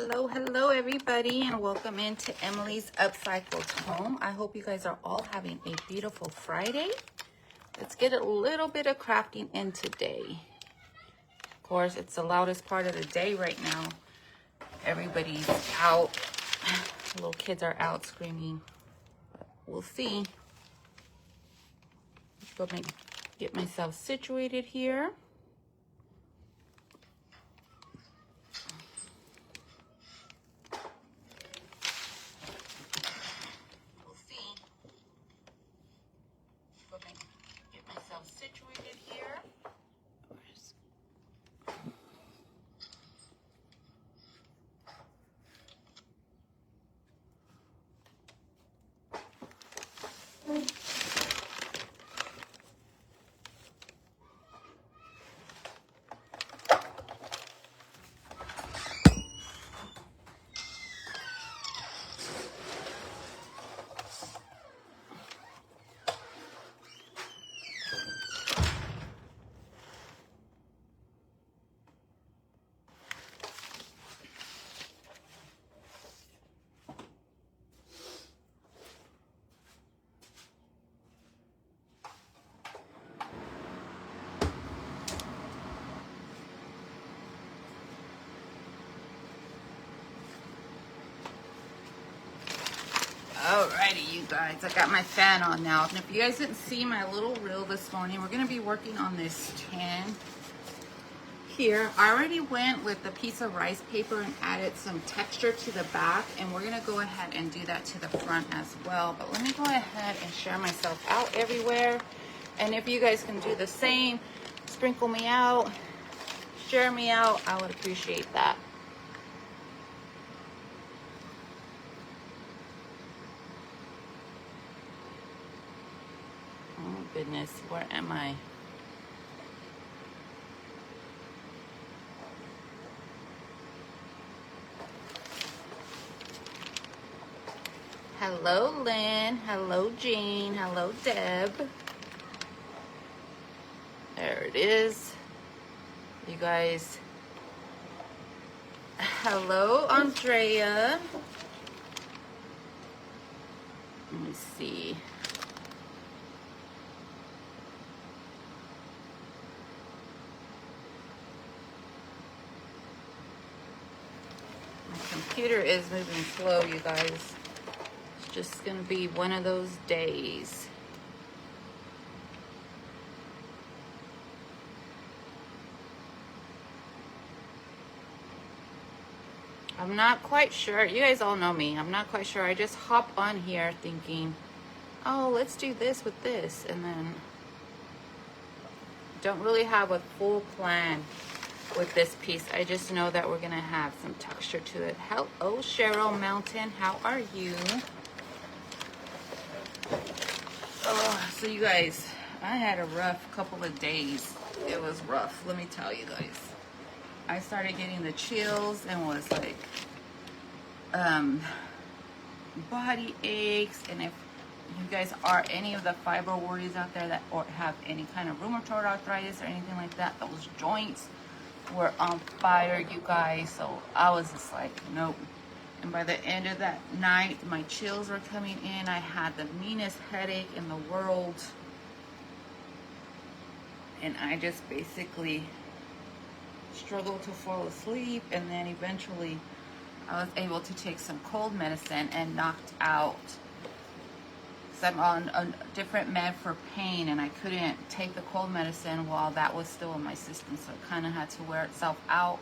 Hello everybody, and welcome into Emily's Upcycled Home. I hope you guys are all having a beautiful Friday. Let's get a little bit of crafting in today. Of course, it's the loudest part of the day right now. Everybody's out. Little kids are out screaming. But we'll see. Let's go get myself situated here. Situated here. Alrighty, you guys, I got my fan on now. And if you guys didn't see my little reel this morning, we're gonna be working on this tan here. I already went with the piece of rice paper and added some texture to the back, and we're gonna go ahead and do that to the front as well. But let me go ahead and share myself out everywhere. And if you guys can do the same, sprinkle me out, share me out, I would appreciate that. Oh goodness, where am I? Hello, Lynn. Hello, Jean. Hello, Deb. There it is. You guys. Hello, Andrea. Let me see. My computer is moving slow, you guys. It's just gonna be one of those days. I'm not quite sure. You guys all know me. I'm not quite sure. I just hop on here thinking, oh, let's do this with this. And then don't really have a full plan with this piece. I just know that we're gonna have some texture to it. Hello, Cheryl Mountain. How are you? Oh, so you guys, I had a rough couple of days. It was rough, let me tell you guys. I started getting the chills and was like, body aches. And if you guys are any of the fiber warriors out there that or have any kind of rheumatoid arthritis or anything like that, those joints were on fire, you guys. So I was just like, nope. And by the end of that night, my chills were coming in. I had the meanest headache in the world. And I just basically struggled to fall asleep. And then eventually I was able to take some cold medicine and knocked out. So I'm on a different med for pain, and I couldn't take the cold medicine while that was still in my system. So it kind of had to wear itself out.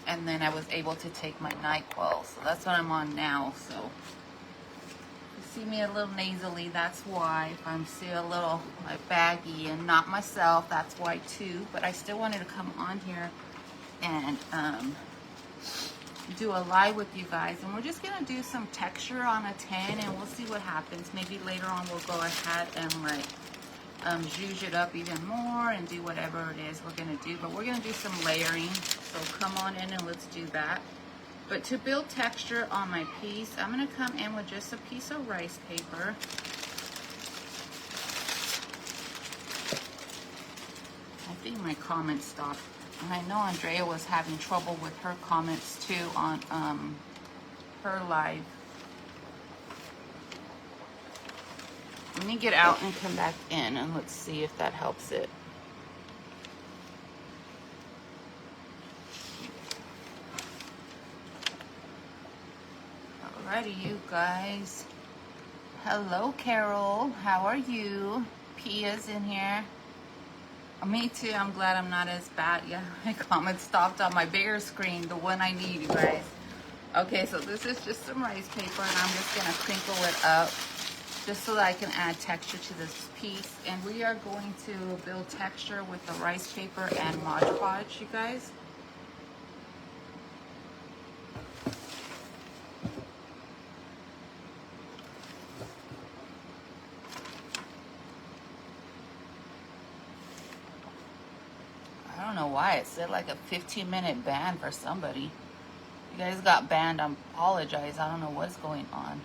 And then I was able to take my NyQuil. So that's what I'm on now. So you see me a little nasally, that's why. If I'm still a little like baggy and not myself, that's why too. But I still wanted to come on here and do a live with you guys. And we're just gonna do some texture on a 10 and we'll see what happens. Maybe later on we'll go ahead and like zhuzh it up even more and do whatever it is we're gonna do. But we're gonna do some layering, so come on in and let's do that. But to build texture on my piece, I'm gonna come in with just a piece of rice paper. I think my comment stopped. And I know Andrea was having trouble with her comments too on her live. Let me get out and come back in and let's see if that helps it. Alrighty, you guys. Hello, Carol. How are you? Pia's in here. Me too. I'm glad I'm not as bad. Yeah, my comment stopped on my bigger screen, the one I need, you guys. Okay, so this is just some rice paper, and I'm just gonna crinkle it up just so that I can add texture to this piece. And we are going to build texture with the rice paper and Mod Podge, you guys. I don't know why it said like a 15-minute ban for somebody. You guys got banned. I apologize. I don't know what's going on.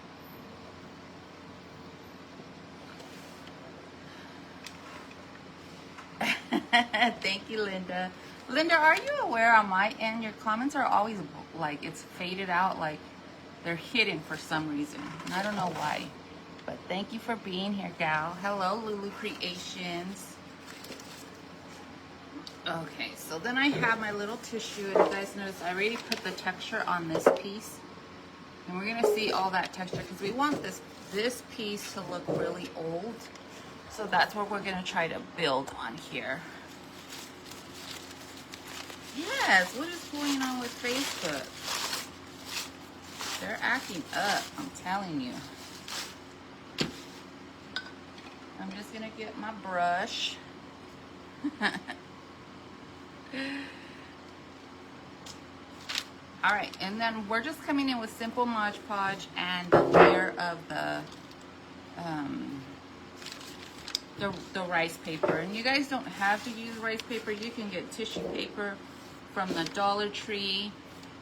Thank you, Linda. Linda, are you aware on my end your comments are always like it's faded out, like they're hidden for some reason, and I don't know why. But thank you for being here, gal. Hello, Lulu Creations. Okay, so then I have my little tissue, and you guys notice I already put the texture on this piece, and we're gonna see all that texture because we want this piece to look really old. So that's what we're gonna try to build on here. Yes, what is going on with Facebook? They're acting up, I'm telling you. I'm just gonna get my brush. All right, and then we're just coming in with simple Mod Podge and the layer of the rice paper. And you guys don't have to use rice paper. You can get tissue paper from the Dollar Tree.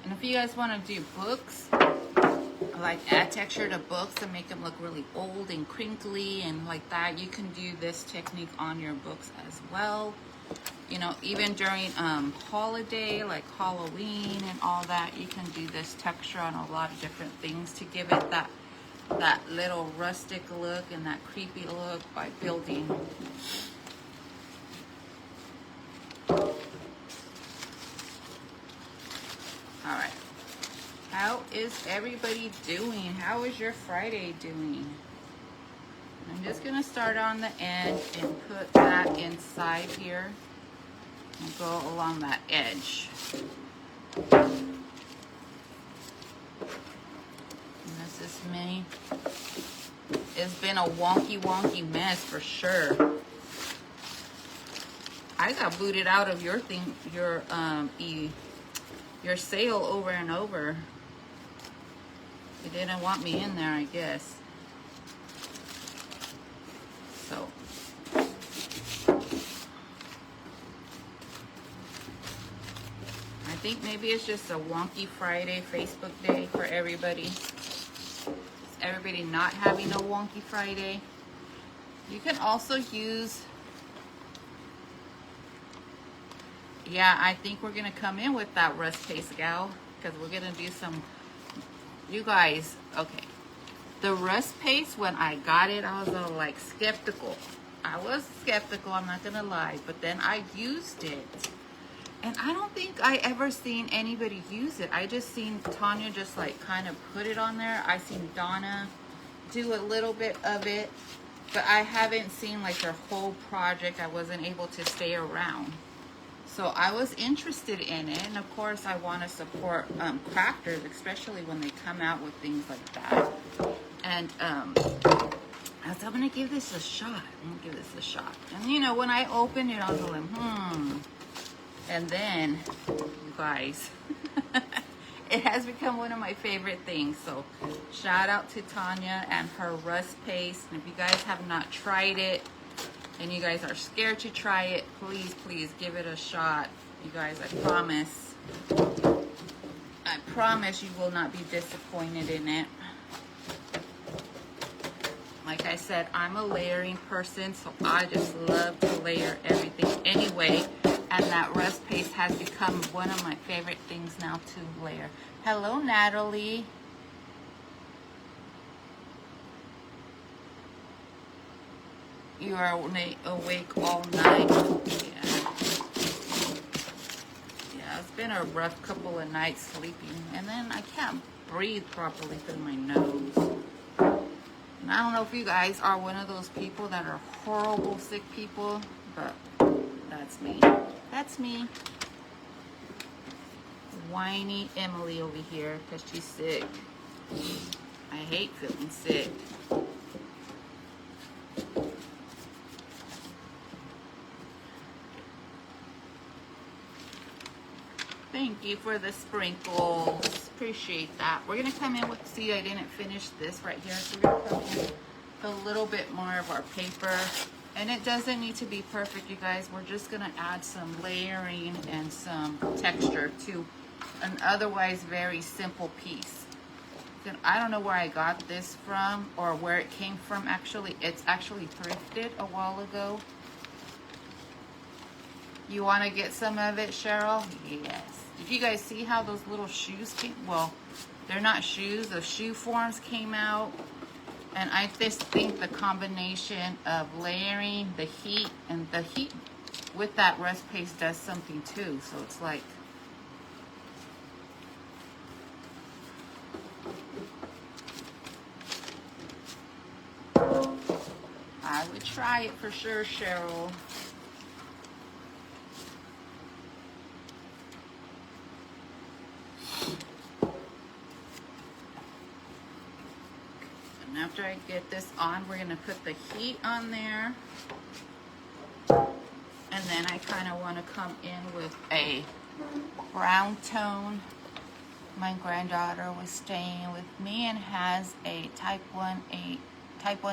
And if you guys want to do books, like add texture to books and make them look really old and crinkly and like that, you can do this technique on your books as well. You know, even during holiday, like Halloween and all that, you can do this texture on a lot of different things to give it that little rustic look and that creepy look by building. All right. How is everybody doing? How is your Friday doing? I'm just going to start on the end and put that inside here and go along that edge. And this is me. It's been a wonky mess for sure. I got booted out of your thing, your sale over and over. They didn't want me in there, I guess. So I think maybe it's just a wonky Friday Facebook day for everybody. Is everybody not having a wonky Friday? You can also use, yeah, I think we're going to come in with that rust paste, gal, because we're going to do some, you guys, okay. The rust paste, when I got it, I was all like skeptical. I was skeptical, I'm not going to lie, but then I used it. And I don't think I ever seen anybody use it. I just seen Tanya just like kind of put it on there. I seen Donna do a little bit of it, but I haven't seen like their whole project. I wasn't able to stay around. So I was interested in it, and of course I want to support crafters, especially when they come out with things like that. And I'm gonna give this a shot. I'm gonna give this a shot. And you know, when I opened it, I was like, And then, you guys, it has become one of my favorite things. So shout out to Tanya and her rust paste. And if you guys have not tried it, and you guys are scared to try it, please give it a shot. You guys, I promise you will not be disappointed in it. Like I said, I'm a layering person, so I just love to layer everything anyway. And that rust paste has become one of my favorite things now to layer. Hello, Natalie. You are awake all night. Yeah, it's been a rough couple of nights sleeping. And then I can't breathe properly through my nose. And I don't know if you guys are one of those people that are horrible sick people, but that's me. That's me. Whiny Emily over here because she's sick. I hate feeling sick. Thank you for the sprinkles. Appreciate that. We're going to come in with, see, I didn't finish this right here. So we're going to come in with a little bit more of our paper. And it doesn't need to be perfect, you guys. We're just going to add some layering and some texture to an otherwise very simple piece. And I don't know where I got this from or where it came from actually. It's actually thrifted a while ago. You want to get some of it, Cheryl? Yes. Did you guys see how those little shoes came? Well, they're not shoes. The shoe forms came out. And I just think the combination of layering, the heat, and the heat with that rust paste does something too. So it's like, I would try it for sure, Cheryl. After I get this on, we're going to put the heat on there. And then I kind of want to come in with a brown tone. My granddaughter was staying with me and has a type 1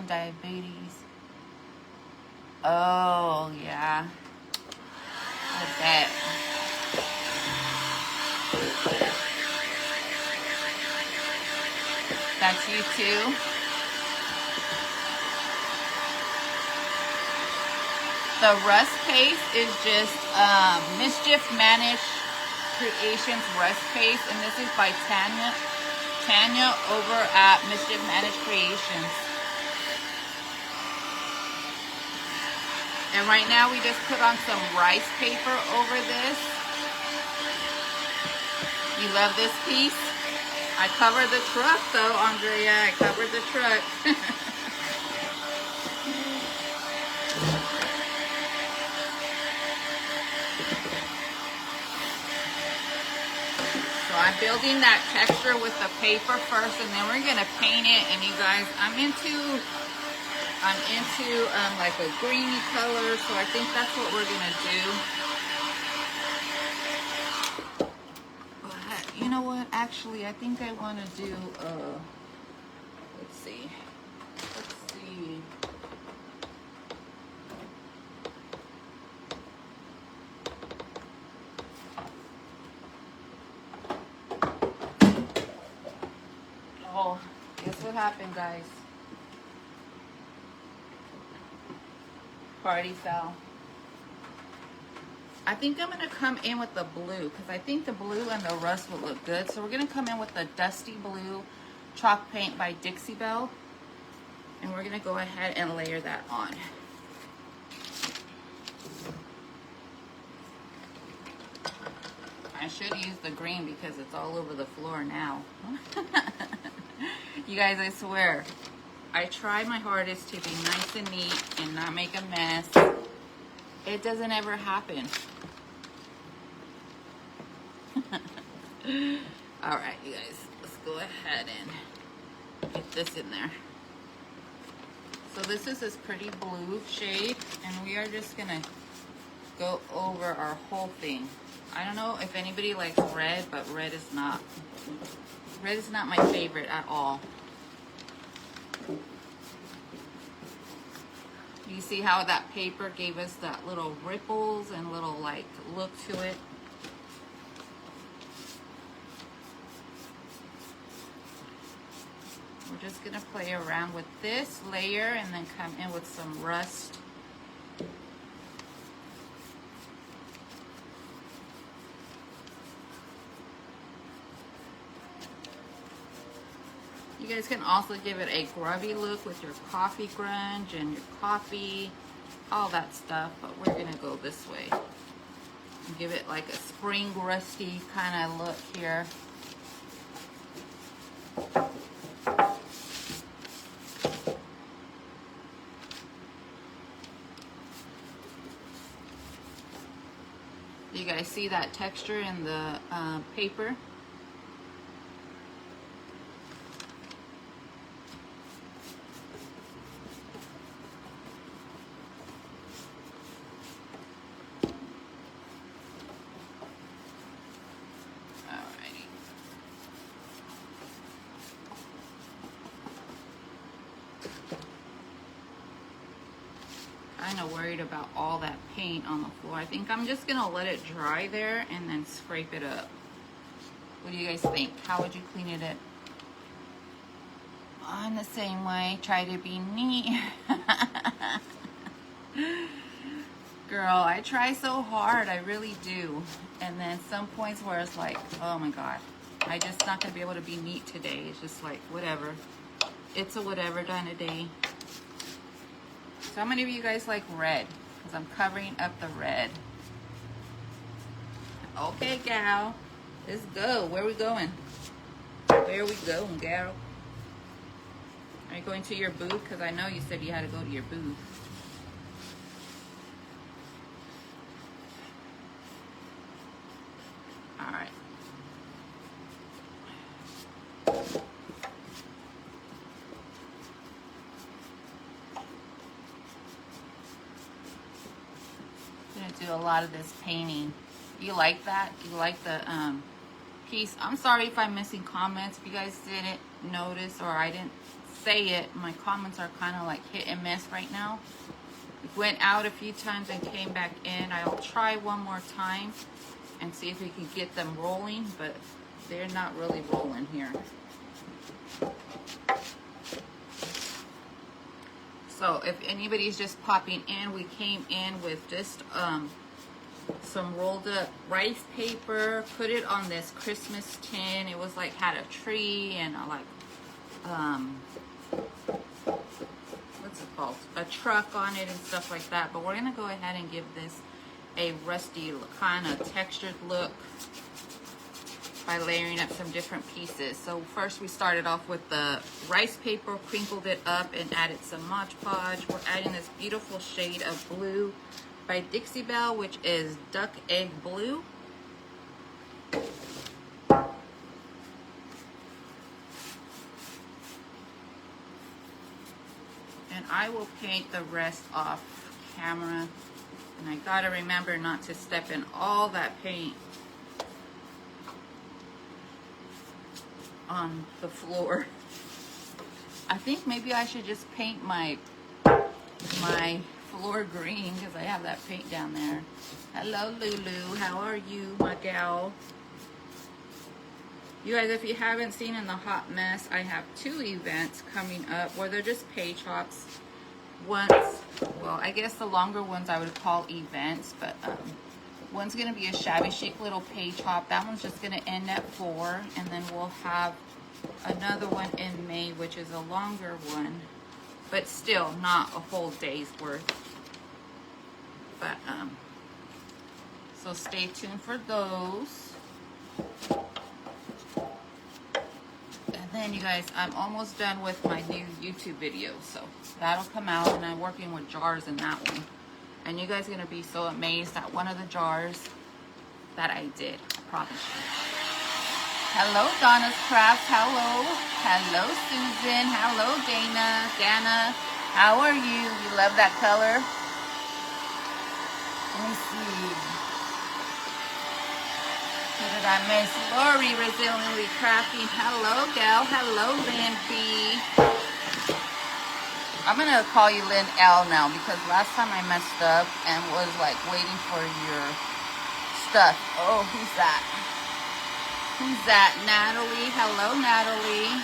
diabetes. Oh, yeah. I bet. That's you too? The rust paste is just Mischief Managed Creations rust paste, and this is by Tanya over at Mischief Managed Creations. And right now we just put on some rice paper over this. You love this piece? I covered the truck though, Andrea. I covered the truck. So I'm building that texture with the paper first, and then we're gonna paint it. And you guys, I'm into like a greeny color, so I think that's what we're gonna do. But you know what? Actually, I think I want to do. Let's see. Oh, guess what happened, guys? Party foul. I think I'm going to come in with the blue because I think the blue and the rust will look good. So we're going to come in with the Dusty Blue Chalk Paint by Dixie Belle. And we're going to go ahead and layer that on. I should use the green because it's all over the floor now. You guys, I swear, I try my hardest to be nice and neat and not make a mess. It doesn't ever happen. All right, you guys, let's go ahead and get this in there. So this is this pretty blue shade, and we are just gonna go over our whole thing. I don't know if anybody likes red, but red is not my favorite at all. You see how that paper gave us that little ripples and little like look to it? We're just gonna play around with this layer and then come in with some rust. You guys can also give it a grubby look with your coffee grunge and your coffee, all that stuff, but we're gonna go this way. And give it like a spring rusty kind of look here. You guys see that texture in the paper? Alrighty. Kind of worried about all that paint on the floor. I think I'm just gonna let it dry there and then scrape it up. What do you guys think? How would you clean it up? On the same way, try to be neat. Girl, I try so hard, I really do. And then some points where it's like, oh my God, I just not gonna be able to be neat today. It's just like, whatever. It's a whatever kind of day. So how many of you guys like red? Because I'm covering up the red. Okay, gal. Let's go. Where are we going? Where are we going, gal? Are you going to your booth? Because I know you said you had to go to your booth. All right. Do a lot of this painting. You like that? You like the piece? I'm sorry if I'm missing comments. If you guys didn't notice or I didn't say it, my comments are kind of like hit and miss right now. Went out a few times and came back in. I'll try one more time and see if we can get them rolling, but they're not really rolling here. So if anybody's just popping in, we came in with just some rolled up rice paper, put it on this Christmas tin. It was like had a tree and a what's it called? A truck on it and stuff like that. But we're gonna go ahead and give this a rusty kind of textured look by layering up some different pieces. So first we started off with the rice paper, crinkled it up and added some Mod Podge. We're adding this beautiful shade of blue by Dixie Belle, which is Duck Egg Blue. And I will paint the rest off camera. And I gotta remember not to step in all that paint on the floor. I think maybe I should just paint my floor green because I have that paint down there. Hello, Lulu. How are you, my gal? You guys, if you haven't seen in the Hot Mess, I have 2 events coming up where they're just page hops. Once, well, I guess the longer ones I would call events, but one's going to be a shabby chic little page hop. That one's just going to end at 4, and then we'll have another one in May, which is a longer one, but still not a whole day's worth. But so stay tuned for those. And then you guys, I'm almost done with my new YouTube video, so that'll come out, and I'm working with jars in that one. And you guys are gonna be so amazed at one of the jars that I did. I promise you. Hello, Donna's Crafts. Hello. Hello, Susan. Hello, Dana. How are you? You love that color? Let me see. Who did I miss? Lori, Resiliently Crafting. Hello, gal. Hello, Lynn B. I'm going to call you Lynn L now because last time I messed up and was like waiting for your stuff. Oh, who's that? Who's that? Natalie. Hello, Natalie.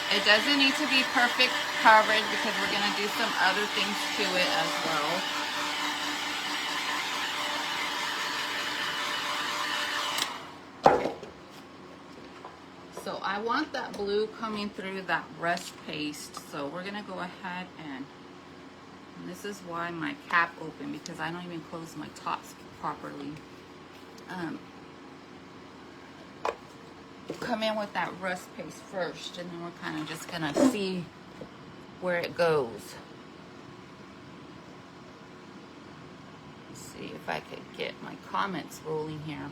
It doesn't need to be perfect coverage because we're going to do some other things to it as well. I want that blue coming through that rust paste, so we're gonna go ahead and this is why my cap open, because I don't even close my tops properly. Come in with that rust paste first, and then we're kind of just gonna see where it goes. Let's see if I could get my comments rolling here.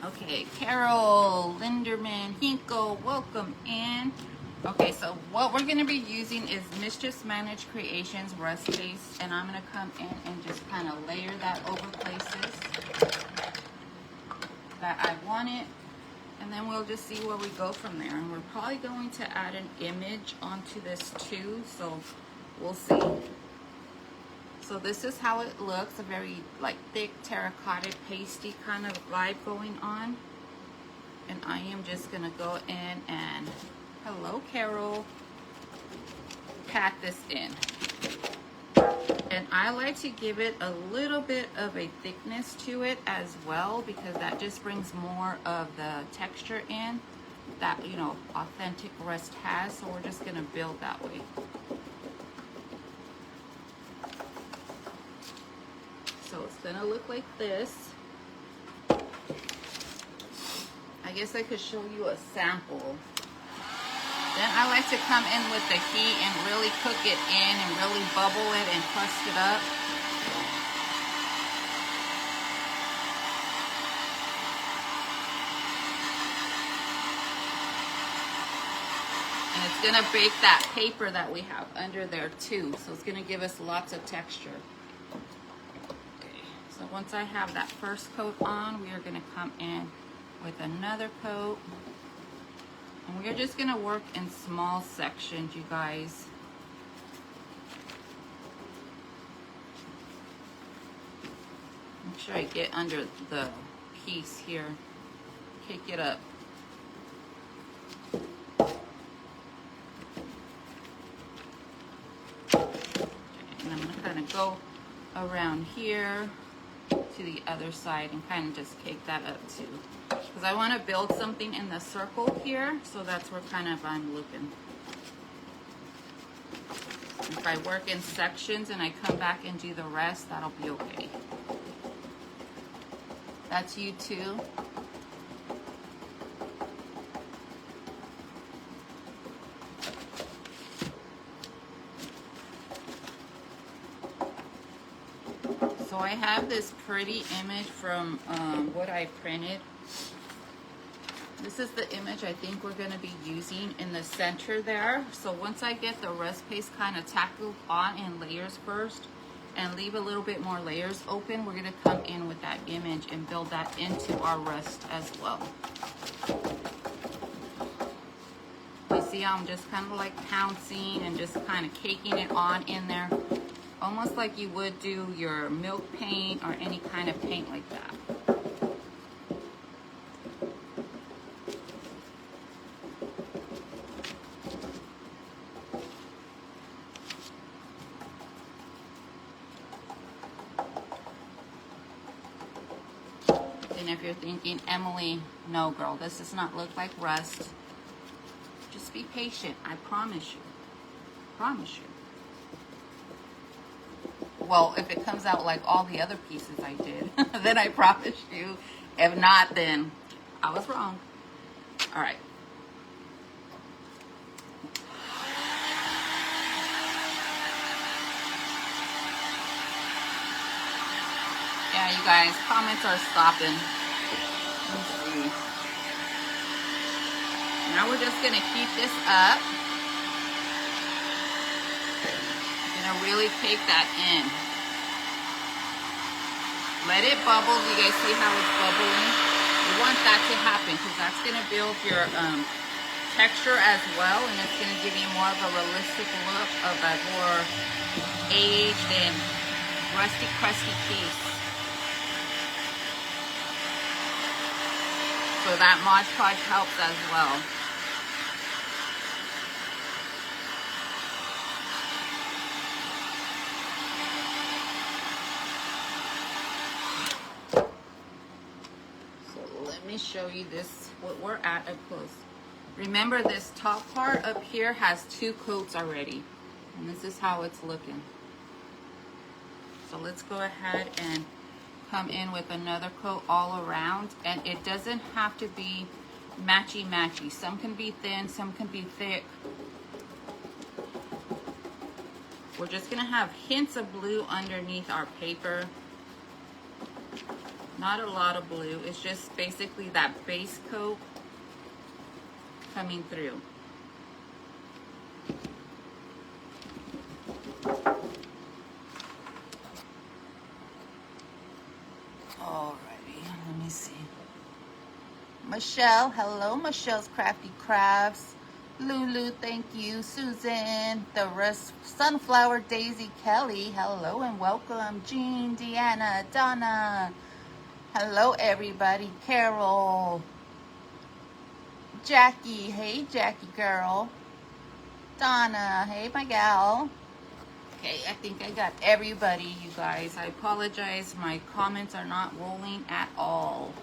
Okay, Carol, Linderman, Hinko, welcome in. Okay, so what we're going to be using is Mischief's Managed Creations rust paste, and I'm going to come in and just kind of layer that over places that I want it, and then we'll just see where we go from there. And we're probably going to add an image onto this too, so we'll see. So this is how it looks, a very like thick terracotta pasty kind of vibe going on. And I am just gonna go in and, hello Carol, pat this in. And I like to give it a little bit of a thickness to it as well, because that just brings more of the texture in that, you know, authentic rust has. So we're just gonna build that way. So it's gonna look like this. I guess I could show you a sample. Then I like to come in with the heat and really cook it in and really bubble it and crust it up. And it's gonna bake that paper that we have under there too. So it's gonna give us lots of texture. So once I have that first coat on, we are going to come in with another coat. And we're just going to work in small sections, you guys. Make sure I get under the piece here. Kick it up. Okay, and I'm going to kind of go around here to the other side and kind of just cake that up too, because I want to build something in the circle here, so that's where kind of I'm looking. If I work in sections and I come back and do the rest, that'll be okay. That's you too. So I have this pretty image from what I printed. This is the image I think we're going to be using in the center there. So once I get the rust paste kind of tackled on in layers first and leave a little bit more layers open, we're going to come in with that image and build that into our rust as well. You see how I'm just kind of like pouncing and just kind of caking it on in there. Almost like you would do your milk paint or any kind of paint like that. And if you're thinking, Emily, no girl, this does not look like rust, just be patient. I promise you. Promise you. Well, if it comes out like all the other pieces I did, then I promise you. If not, then I was wrong. All right. Yeah, you guys, comments are stopping. Let's see. Now we're just going to keep this up. Really take that in. Let it bubble. You guys see how it's bubbling? You want that to happen because that's going to build your texture as well, and it's going to give you more of a realistic look of a more aged and rusty, crusty piece. So that Mod Podge helps as well. me show you this, what we're at up close. Remember, this top part up here has 2 coats already. And this is how it's looking. So let's go ahead and come in with another coat all around. And it doesn't have to be matchy-matchy. Some can be thin, some can be thick. We're just gonna have hints of blue underneath our paper. Not a lot of blue. It's just basically that base coat coming through. Alrighty, let me see. Michelle, hello, Michelle's Crafty Crafts. Lulu, thank you. Susan, the Sunflower Daisy Kelly, hello and welcome. Jean, Deanna, Donna, hello everybody. Carol, Jackie, hey Jackie girl. Donna, hey my gal. Okay, I think I got everybody, you guys. I apologize, my comments are not rolling at all.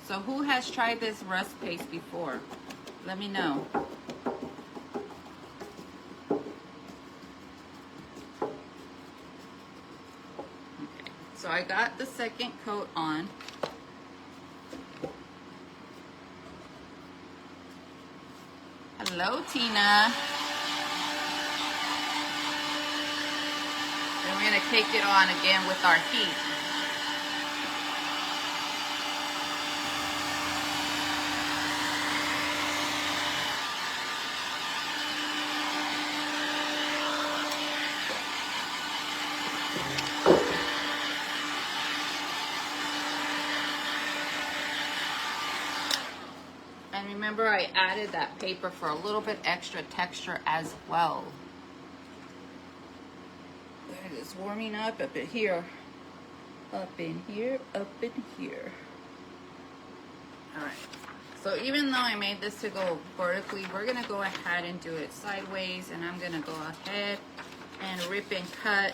So who has tried this rust paste before? Let me know. Okay, so I got the second coat on. Hello, Tina. And we're gonna take it on again with our heat. And remember, I added that paper for a little bit extra texture as well. There it is, warming up in here. Up in here, up in here. Alright, so even though I made this to go vertically, we're going to go ahead and do it sideways. And I'm going to go ahead and rip and cut.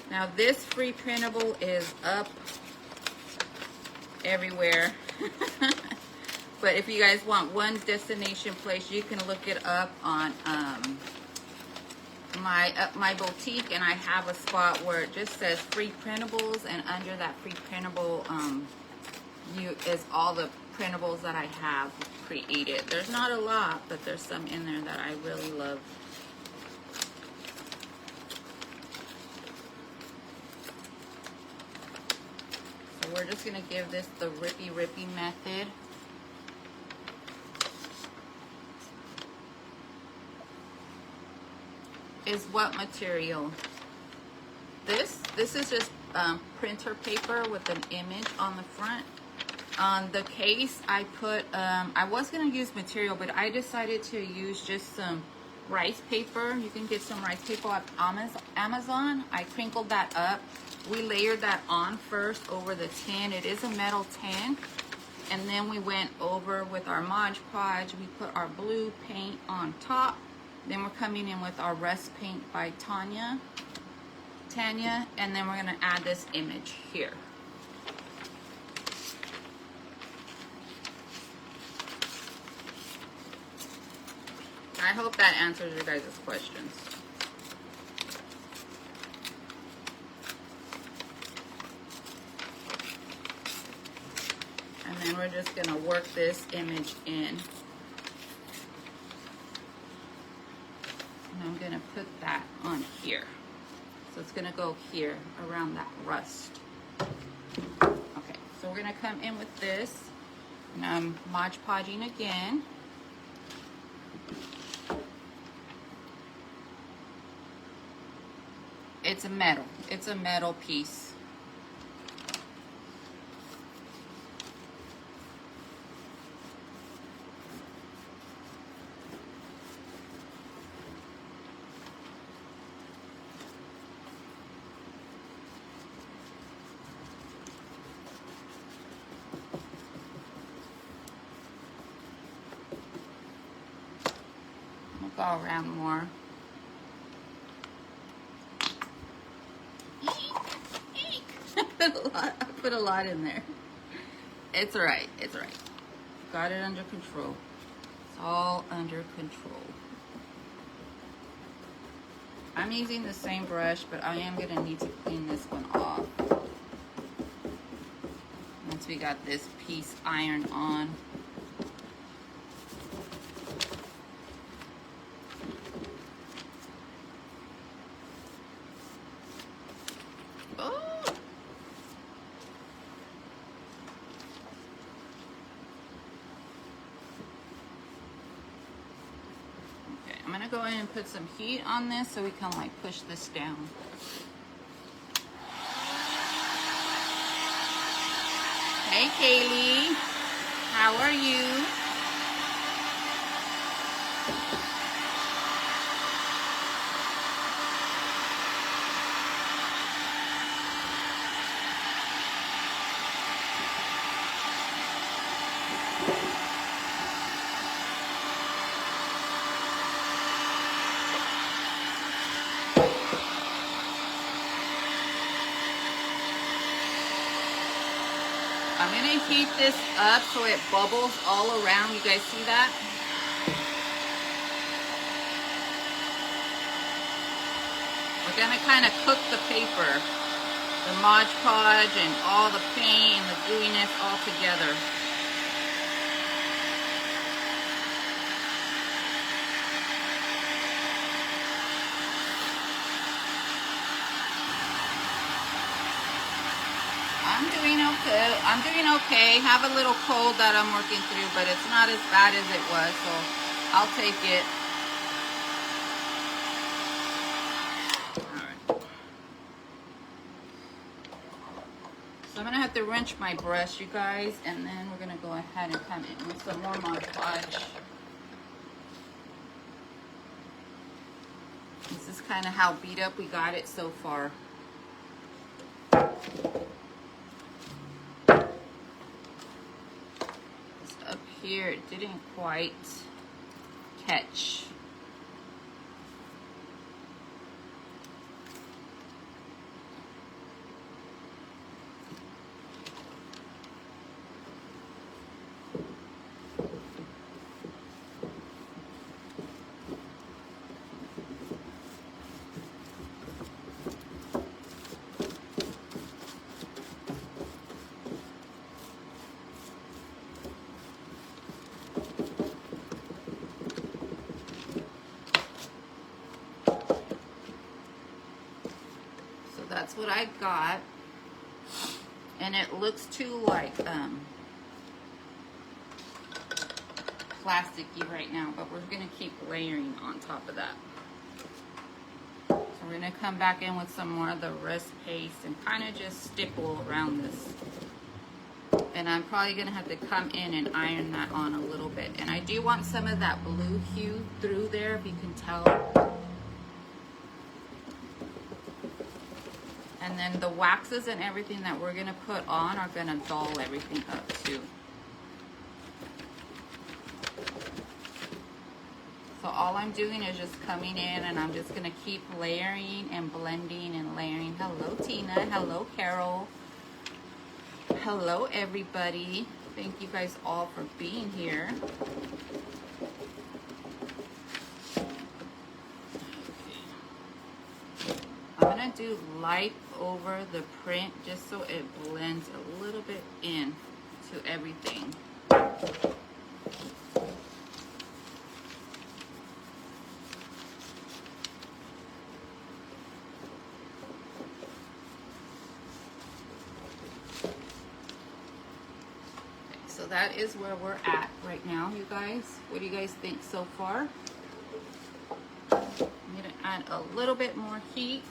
Now this free printable is up everywhere. But if you guys want one destination place, you can look it up on my boutique, and I have a spot where it just says free printables, and under that free printable is all the printables that I have created. There's not a lot, but there's some in there that I really love. So we're just gonna give this the rippy method. Is what material? This is just printer paper with an image on the front. On the case, I put, I was gonna use material, but I decided to use just some rice paper. You can get some rice paper at Amazon. I crinkled that up. We layered that on first over the tin. It is a metal tin. And then we went over with our Mod Podge. We put our blue paint on top. Then we're coming in with our rust paint by Tanya, and then we're gonna add this image here. I hope that answers your guys' questions. And then we're just gonna work this image in. I'm gonna put that on here. So it's gonna go here around that rust. Okay, so we're gonna come in with this, and I'm Mod Podging again. It's a metal piece. Go around more. I put a lot in there. It's all right. It's all right. Got it under control. It's all under control. I'm using the same brush, but I am going to need to clean this one off. Once we got this piece ironed on. Oh! Okay, I'm going to go in and put some heat on this so we can like push this down. Hey Kaylee, how are you? I'm gonna heat this up so it bubbles all around. You guys see that? We're gonna kind of cook the paper, the Mod Podge and all the paint and the gooiness all together. I'm doing okay. Have a little cold that I'm working through, but it's not as bad as it was, so I'll take it. Alright. So I'm gonna have to wrench my brush, you guys, and then we're gonna go ahead and come in with some more Mod Podge. This is kind of how beat up we got it so far. Up here it didn't quite catch. That's what I got, and it looks too like plasticky right now, but we're gonna keep layering on top of that. So we're gonna come back in with some more of the rust paste and kind of just stipple around this, and I'm probably gonna have to come in and iron that on a little bit. And I do want some of that blue hue through there, if you can tell. And then the waxes and everything that we're gonna put on are gonna dull everything up too. So all I'm doing is just coming in and I'm just gonna keep layering and blending and layering. Hello Tina, hello Carol. Hello everybody. Thank you guys all for being here. I'm gonna do light over the print just so it blends a little bit in to everything. So that is where we're at right now, you guys. What do you guys think so far? I'm gonna add a little bit more heat,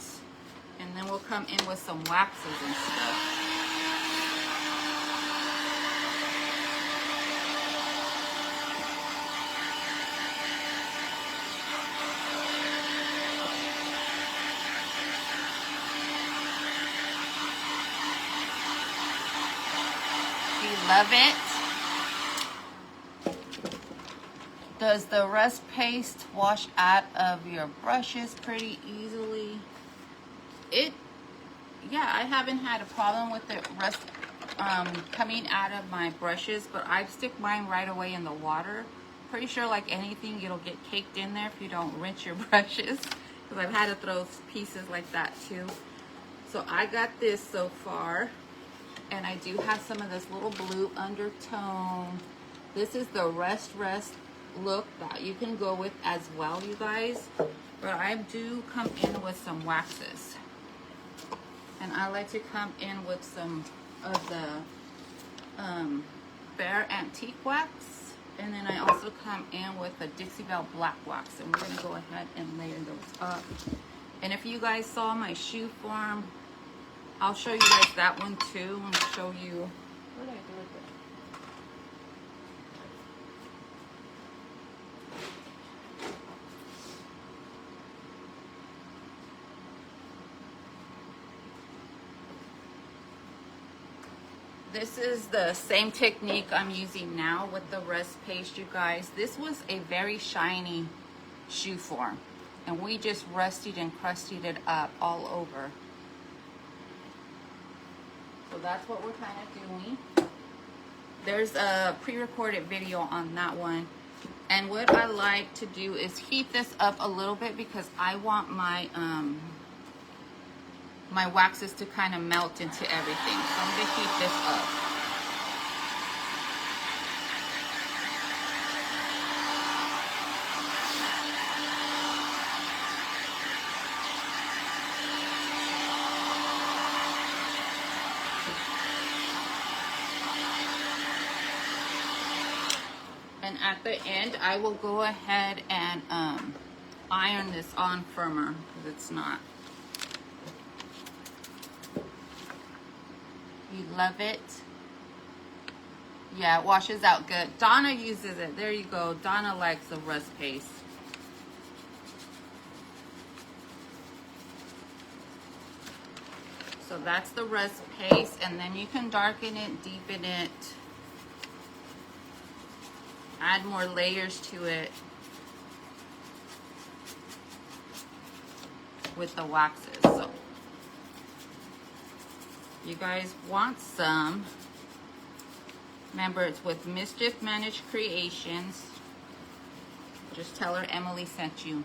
and then we'll come in with some waxes and stuff. You love it? Does the rust paste wash out of your brushes pretty easily? Yeah, I haven't had a problem with the rust coming out of my brushes, but I stick mine right away in the water. Pretty sure like anything, it'll get caked in there if you don't rinse your brushes, because I've had to throw pieces like that too. So I got this so far, and I do have some of this little blue undertone. This is the rest look that you can go with as well, you guys. But I do come in with some waxes, and I like to come in with some of the Bare Antique wax, and then I also come in with the Dixie Belle Black wax, and we're gonna go ahead and layer those up. And if you guys saw my shoe form, I'll show you guys that one too, and show you what did I do with it. This is the same technique I'm using now with the rest paste, you guys. This was a very shiny shoe form, and we just rusted and crusted it up all over. So that's what we're kind of doing. There's a pre-recorded video on that one. And what I like to do is heat this up a little bit, because I want my my waxes to kind of melt into everything. So I'm going to heat this up. And at the end, I will go ahead and iron this on firmer, because it's not. You love it? Yeah, it washes out good. Donna uses it. There you go. Donna likes the rust paste. So that's the rust paste, and then you can darken it, deepen it, add more layers to it with the waxes. So you guys want some, remember it's with Mischief Managed Creations. Just tell her Emily sent you.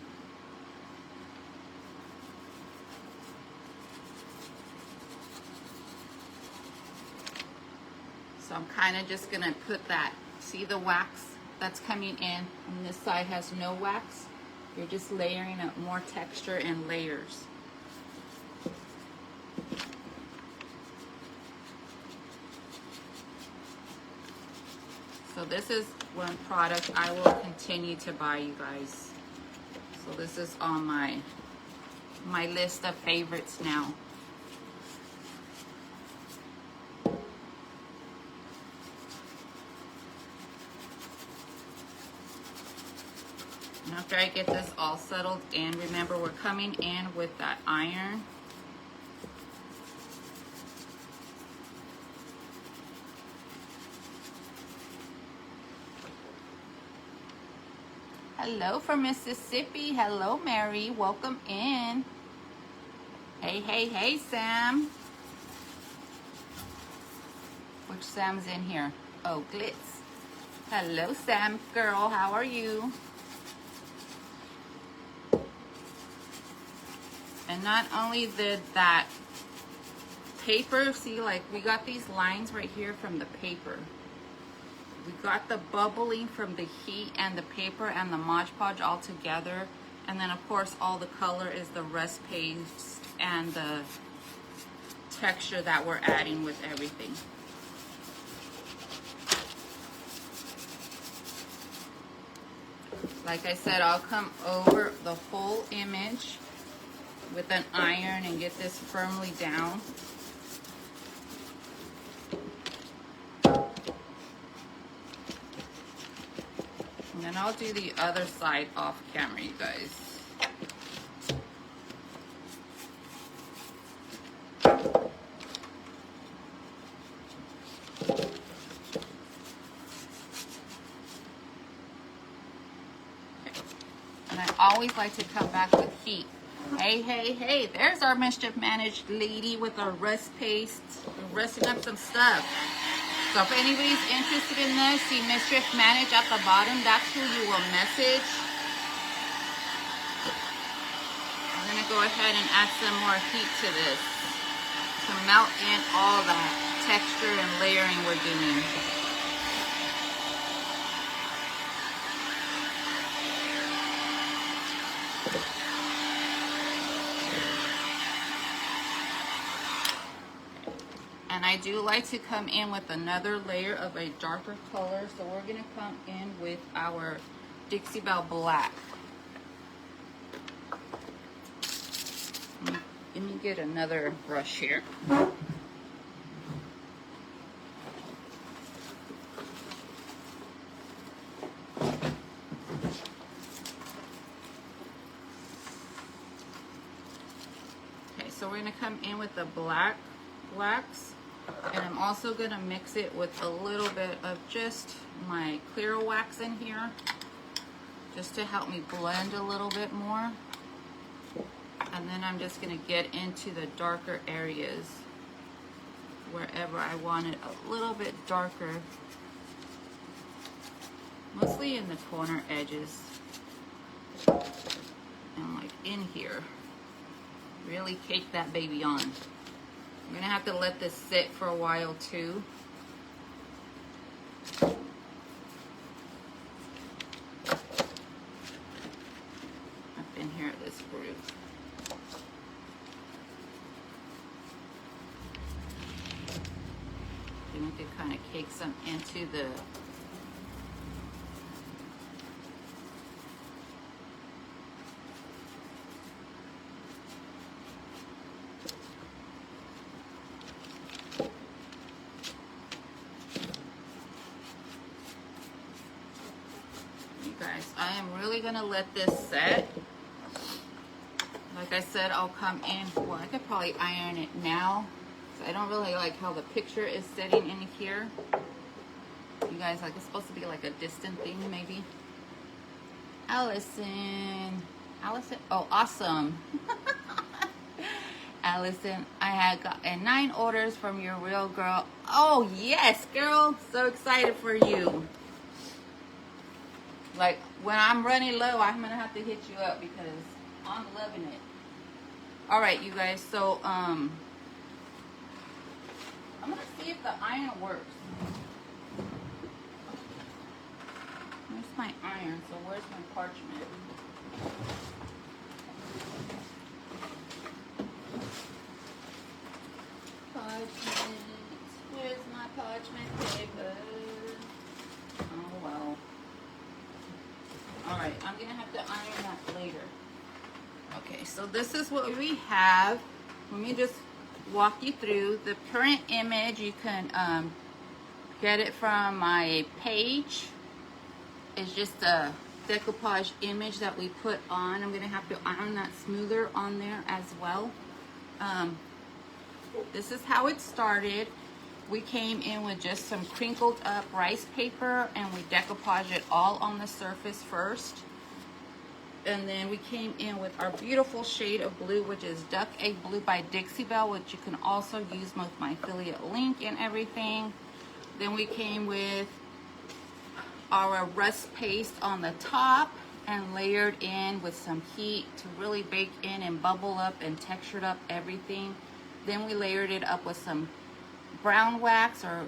So I'm kind of just gonna put that, see the wax that's coming in, and this side has no wax. You're just layering up more texture and layers. So this is one product I will continue to buy, you guys. So this is on my list of favorites now. And after I get this all settled in, remember we're coming in with that iron. Hello from Mississippi. Hello, Mary. Welcome in. Hey, hey, hey, Sam. Which Sam's in here? Oh, Glitz. Hello, Sam girl. How are you? And not only did that paper, see, like we got these lines right here from the paper. We got the bubbling from the heat and the paper and the Mod Podge all together. And then of course all the color is the rest paste and the texture that we're adding with everything. Like I said, I'll come over the whole image with an iron and get this firmly down. And then I'll do the other side off camera, you guys. Okay. And I always like to come back with heat Hey, hey, hey, there's our mischief managed lady with our rust paste. We're rusting up some stuff. So if anybody's interested in this, see mischief managed at the bottom. That's who you will message. I'm gonna go ahead and add some more heat to this to melt in all that texture and layering we're doing. And I do like to come in with another layer of a darker color. So we're gonna come in with our Dixie Belle Black. Let me get another brush here. Okay, so we're gonna come in with the blacks. And I'm also gonna mix it with a little bit of just my clear wax in here, just to help me blend a little bit more. And then I'm just gonna get into the darker areas wherever I want it a little bit darker, mostly in the corner edges and like in here. Really cake that baby on. I'm gonna have to let this sit for a while too. Up in here at this groove. Then we could kind of cake some into the guys, I am really gonna let this set. Like I said, I'll come in. Well, I could probably iron it now. So I don't really like how the picture is sitting in here. You guys, like, it's supposed to be like a distant thing, maybe. Allison, oh, awesome. Allison, I had gotten 9 orders from your real girl. Oh yes, girl, so excited for you. Like, when I'm running low, I'm gonna have to hit you up because I'm loving it. All right, you guys, so I'm gonna see if the iron works. Where's my iron? So where's my parchment? Parchment. Where's my parchment paper? Oh well. All right, I'm gonna have to iron that later. Okay, so this is what we have. Let me just walk you through the current image. You can get it from my page. It's just a decoupage image that we put on. I'm gonna have to iron that smoother on there as well. This is how it started. We came in with just some crinkled up rice paper and we decoupaged it all on the surface first. And then we came in with our beautiful shade of blue, which is Duck Egg Blue by Dixie Belle, which you can also use with my affiliate link and everything. Then we came with our rust paste on the top and layered in with some heat to really bake in and bubble up and textured up everything. Then we layered it up with some brown wax or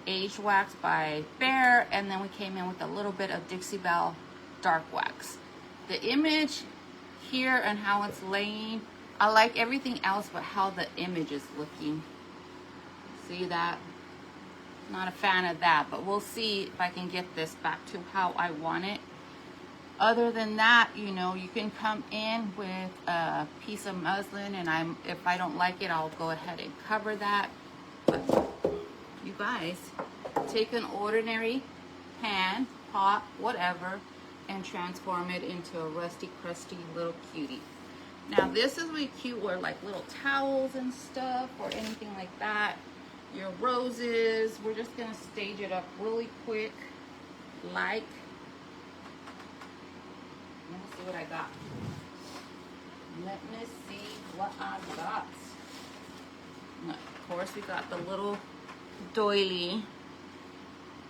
aged wax by Bear, and then we came in with a little bit of Dixie Belle dark wax. The image here and how it's laying, I like everything else but how the image is looking. See that? Not a fan of that, but we'll see if I can get this back to how I want it. Other than that, you know, you can come in with a piece of muslin, and if I don't like it, I'll go ahead and cover that. But you guys, take an ordinary pan, pot, whatever, and transform it into a rusty, crusty little cutie. Now this is really cute, where like little towels and stuff or anything like that. Your roses, we're just gonna stage it up really quick, like. Let me see what I got. Let me see what I got. Of course, we got the little doily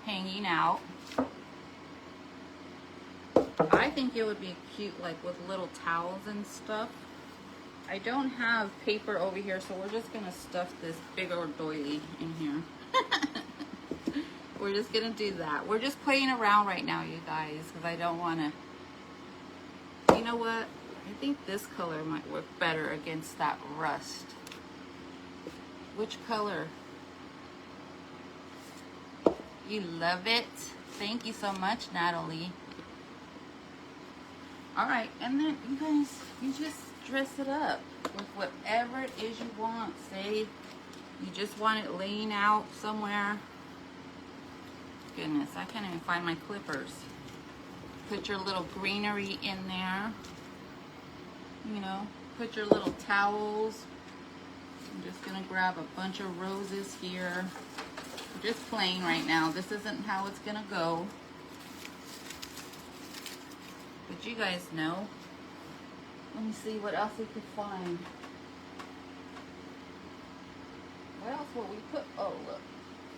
hanging out. I think it would be cute, like with little towels and stuff. I don't have paper over here, so we're just gonna stuff this big old doily in here. We're just gonna do that. We're just playing around right now, you guys, because I don't wanna, you know what? I think this color might work better against that rust. Which color? You love it? Thank you so much, Natalie. All right, and then you guys, you just dress it up with whatever it is you want. Say you just want it laying out somewhere. Goodness, I can't even find my clippers. Put your little greenery in there. You know, put your little towels. I'm just gonna grab a bunch of roses here. I'm just playing right now. This isn't how it's gonna go. But you guys know. Let me see what else we could find. What else will we put? Oh, look.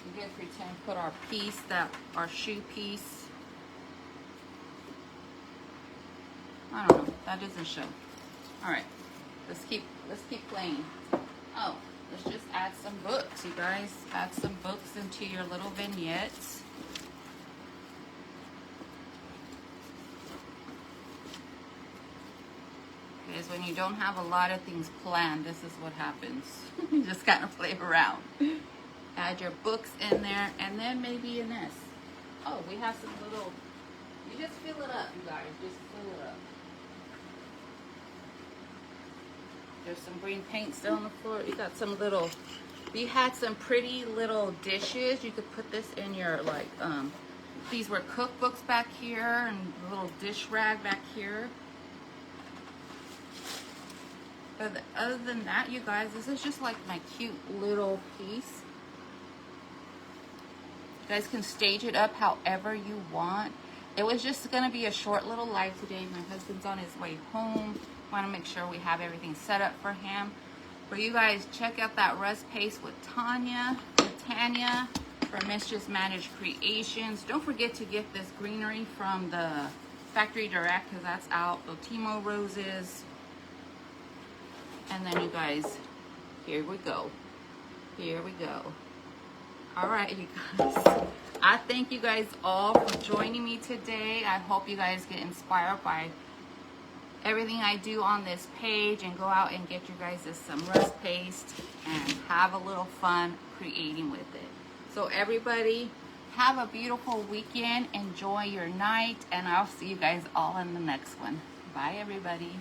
We can pretend to put our piece, our shoe piece. I don't know. That doesn't show. All right. Let's keep playing. Oh, let's just add some books, you guys. Add some books into your little vignettes. Because when you don't have a lot of things planned, this is what happens. You just kind of play around. Add your books in there, and then maybe in this. Oh, we have some little, you just fill it up, you guys. Just fill it up. There's some green paint still on the floor. You got some little, you had some pretty little dishes. You could put this in your, like, these were cookbooks back here, and a little dish rag back here. But other than that, you guys, this is just like my cute little piece. You guys can stage it up however you want. It was just going to be a short little live today. My husband's on his way home. Want to make sure we have everything set up for him. But you guys, check out that rust paste with Tanya from Mischief Managed Creations. Don't forget to get this greenery from the Factory Direct, because that's out. The Timo roses. And then you guys, here we go. Here we go. All right, you guys. I thank you guys all for joining me today. I hope you guys get inspired by everything I do on this page, and go out and get you guys some rust paste and have a little fun creating with it. So everybody, have a beautiful weekend. Enjoy your night, and I'll see you guys all in the next one. Bye, everybody.